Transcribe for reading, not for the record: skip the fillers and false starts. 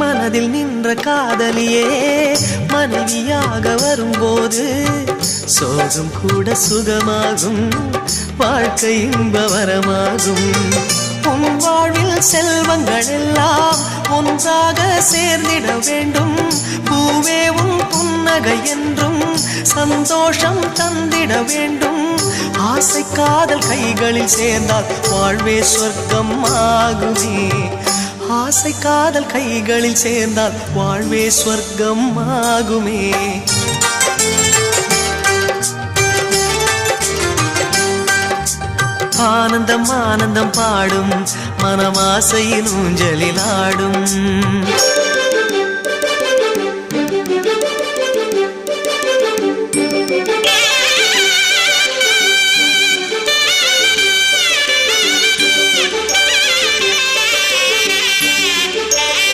மனதில் நின்ற காதலியே மனைவியாக வரும்போது சோகம் கூட சுகமாகும், வாழ்க்கை இன்பவரமாகும். உன் வாழ்வில் செல்வங்கள் எல்லாம் ஒன்றாக சேர்ந்திட வேண்டும். பூவே உன் புன்னகை என்றும் சந்தோஷம் தந்திட வேண்டும். ஆசை காதல் கைகளில் சேர்ந்தால் வாழ்வே சொர்க்கம் ஆகுமே. ஆசை காதல் கைகளில் சேர்ந்தால் வாழ்வே சொர்க்கம் ஆகுமே. ஆனந்தம் ஆனந்தம் பாடும் மனமாசையின் ஊஞ்சலில் ஆடும்.